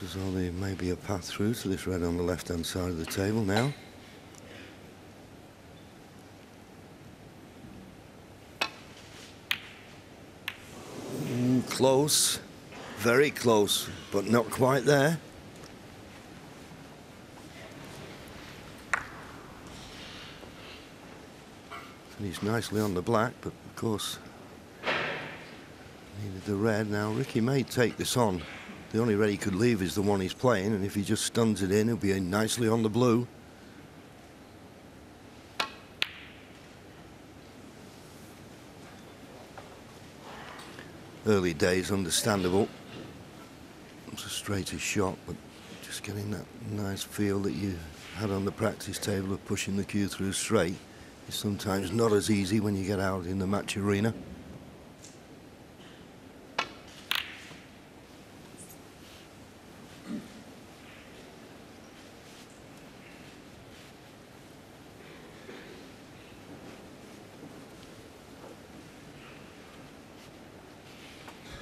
So there may be a path through to this red on the left-hand side of the table now. Close, very close, but not quite there. Finished nicely on the black, but of course needed the red. Now Ricky may take this on. The only red he could leave is the one he's playing, and if he just stuns it in, he'll be nicely on the blue. Early days, understandable. It's a straighter shot, but just getting that nice feel that you had on the practice table of pushing the cue through straight is sometimes not as easy when you get out in the match arena.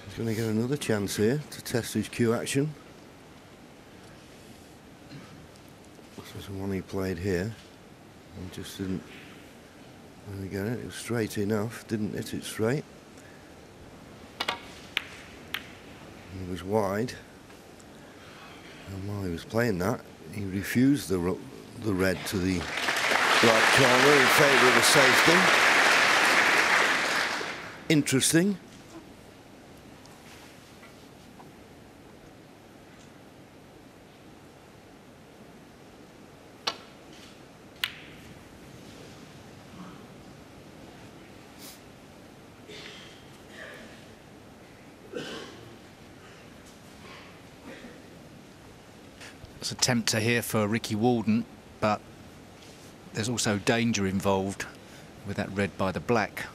He's going to get another chance here to test his cue action. This was the one he played here and just didn't really get it. It was straight enough, didn't hit it straight. He was wide, and while he was playing that, he refused the red to the right corner in favour of a safety. Interesting. It's a tempter here for Ricky Walden, but there's also danger involved with that red by the black.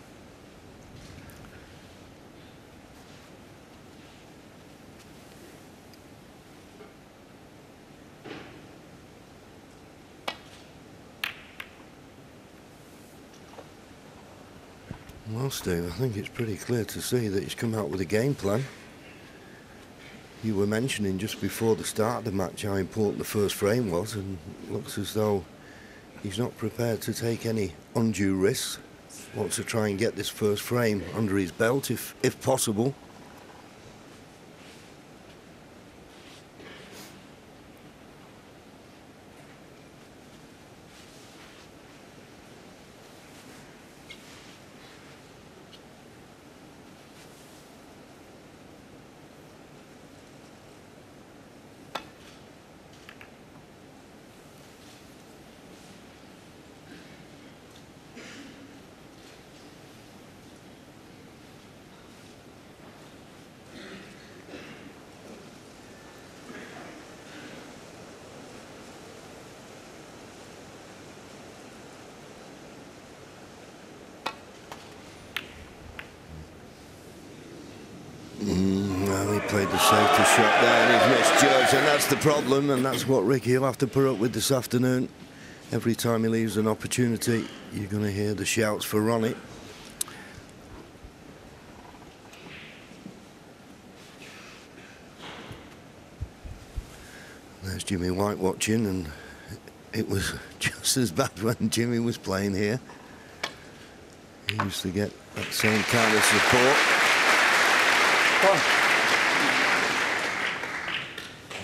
Well, Steve, I think it's pretty clear to see that he's come out with a game plan. You were mentioning just before the start of the match how important the first frame was, and it looks as though he's not prepared to take any undue risks. Wants to try and get this first frame under his belt if possible. Well, he played the safety shot there and he's misjudged, and that's the problem, and that's what Ricky will have to put up with this afternoon. Every time he leaves an opportunity, you're going to hear the shouts for Ronnie. There's Jimmy White watching, and it was just as bad when Jimmy was playing here. He used to get that same kind of support.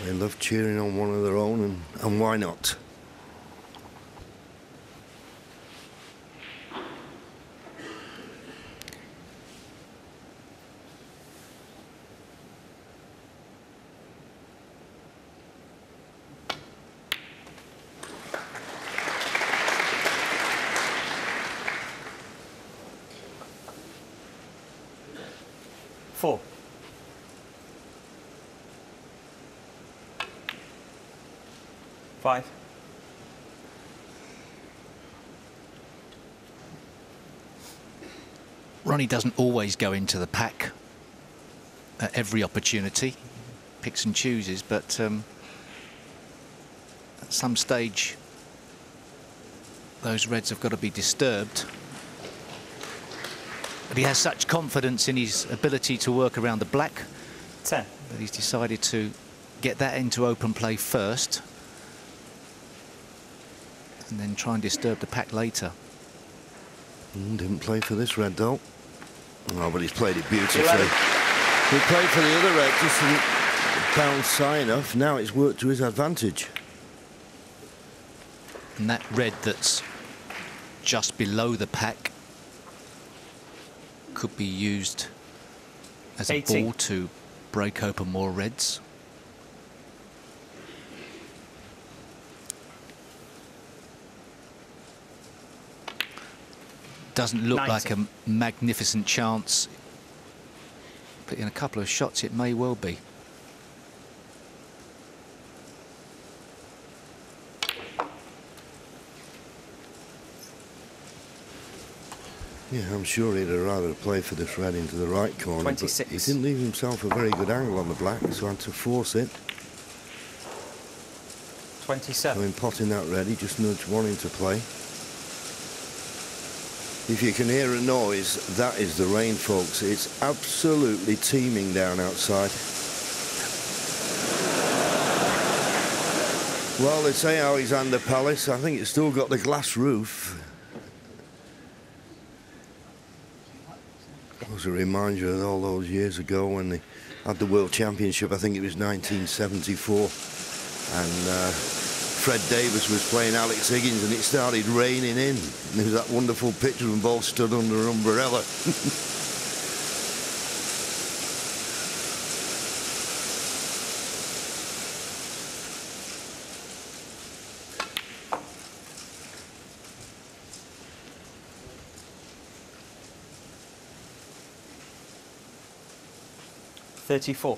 They love cheering on one of their own, and why not? Four. Five. Ronnie doesn't always go into the pack at every opportunity, picks and chooses, but at some stage those reds have got to be disturbed. But he has such confidence in his ability to work around the black 10. that he's decided to get that into open play first and then try and disturb the pack later. Didn't play for this red though. Oh, but he's played it beautifully. 11. He played for the other red, just didn't bounce high enough. Now it's worked to his advantage. And that red that's just below the pack could be used as a 18. ball to break open more reds. Doesn't look 90. like a magnificent chance, but in a couple of shots it may well be. Yeah, I'm sure he'd have rather played for this red into the right corner. 26. But he didn't leave himself a very good angle on the black, so had to force it. 27. So in potting that red, he just nudged one into play. If you can hear a noise, that is the rain, folks. It's absolutely teeming down outside. Well, they say Alexander Palace. I think it's still got the glass roof. It was a reminder of all those years ago when they had the World Championship. I think it was 1974. And Fred Davis was playing Alex Higgins and it started raining in. And there was that wonderful picture of them both stood under an umbrella. $34.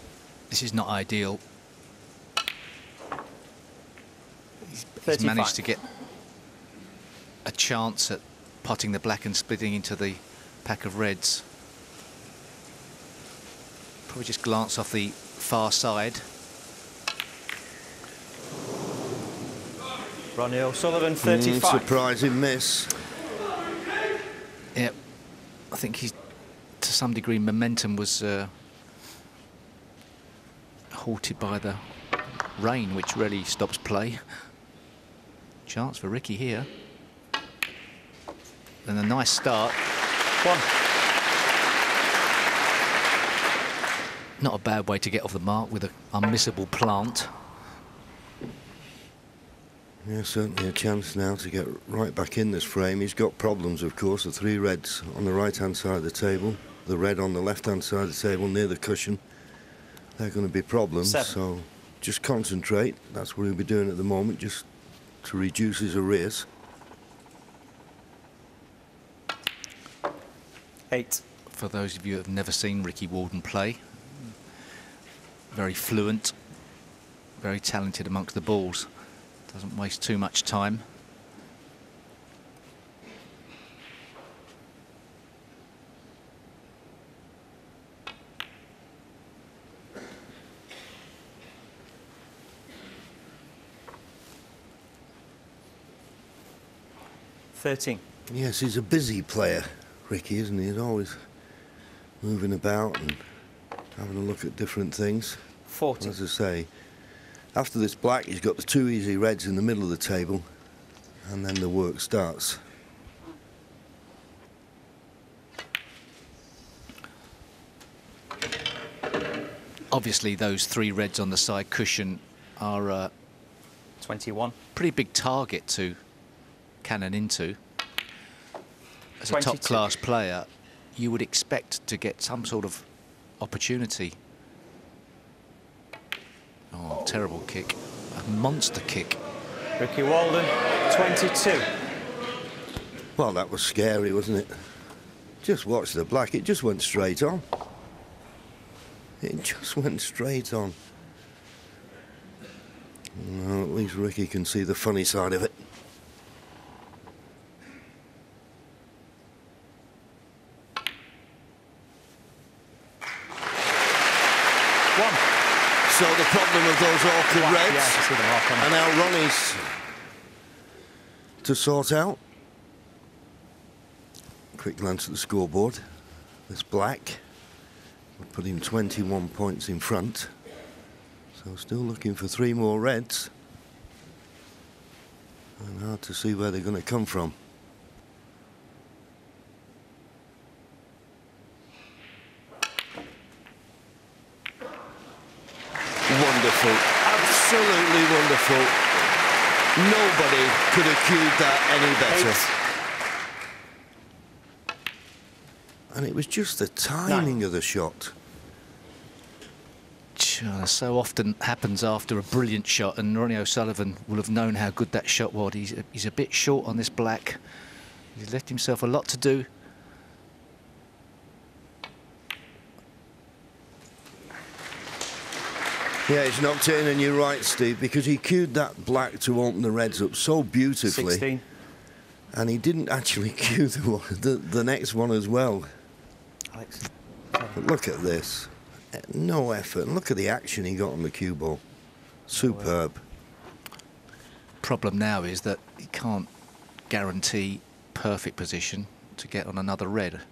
This is not ideal. He's 35. managed to get a chance at potting the black and splitting into the pack of reds. Probably just glance off the far side. Ronnie O'Sullivan, 35. Surprising miss. Yeah, I think he's, to some degree, momentum was halted by the rain, which really stops play. Chance for Ricky here. And a nice start. 1. Not a bad way to get off the mark with an unmissable plant. Yeah, certainly a chance now to get right back in this frame. He's got problems, of course. The three reds on the right-hand side of the table, the red on the left-hand side of the table near the cushion. They're going to be problems, 7. so just concentrate. That's what he'll be doing at the moment, just to reduce his arrears. 8. For those of you who have never seen Ricky Walden play, very fluent, very talented amongst the balls. Doesn't waste too much time. $13. Yes, he's a busy player, Ricky, isn't he? He's always moving about and having a look at different things. 40. As I say, after this black, he's got the two easy reds in the middle of the table, and then the work starts. Obviously, those three reds on the side cushion are a 21. pretty big target to cannon into. As a 22. top-class player, you would expect to get some sort of opportunity. Oh, terrible kick. A monster kick. Ricky Walden, 22. Well, that was scary, wasn't it? Just watch the black. It just went straight on. It just went straight on. Well, at least Ricky can see the funny side of it. So the problem of those awkward Black, reds yeah, I can see the mark on it. are now Ronnie's to sort out. Quick glance at the scoreboard. This black would put him 21 points in front. So So still looking for 3 more reds. And hard to see where they're going to come from. Wonderful, absolutely wonderful. Nobody could have cued that any better. 8. And it was just the timing of the shot. So often happens after a brilliant shot, and Ronnie O'Sullivan will have known how good that shot was. He's a bit short on this black. He's left himself a lot to do. Yeah, it's knocked in, and you're right, Steve, because he cued that black to open the reds up so beautifully. 16. And he didn't actually cue the next one as well. Alex. But look at this. No effort. And look at the action he got on the cue ball. Superb. Problem now is that he can't guarantee perfect position to get on another red.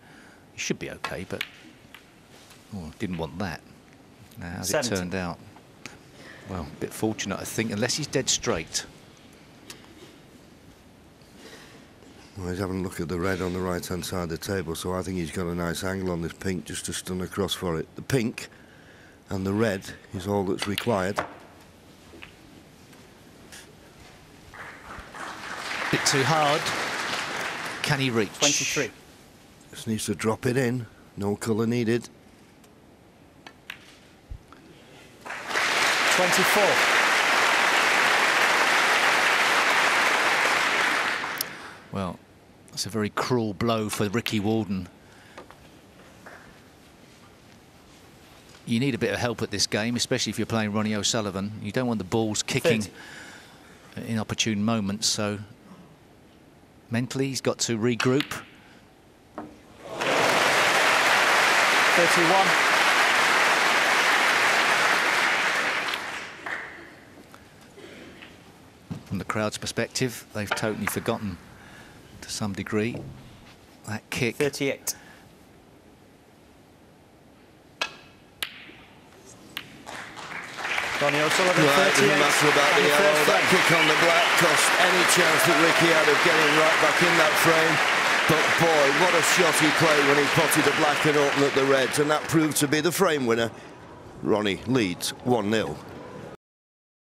He should be okay, but didn't want that. Now, how's it 70. turned out? Well, a bit fortunate, I think, unless he's dead straight. Well, he's having a look at the red on the right-hand side of the table, so I think he's got a nice angle on this pink just to stun across for it. The pink and the red is all that's required. Bit too hard. Can he reach? 23. Just needs to drop it in. No colour needed. 24. Well, that's a very cruel blow for Ricky Walden. You need a bit of help at this game, especially if you're playing Ronnie O'Sullivan. You don't want the balls kicking 30. in inopportune moments, so mentally he's got to regroup. 31. From the crowd's perspective, they've totally forgotten, to some degree, that kick. 38. Ronnie O'Sullivan, Right, 38. doesn't matter about the And yellow. first That frame. kick on the black cost any chance that Ricky had of getting right back in that frame. But boy, what a shot he played when he potted the black and opened at the reds, and that proved to be the frame winner. Ronnie leads 1-0.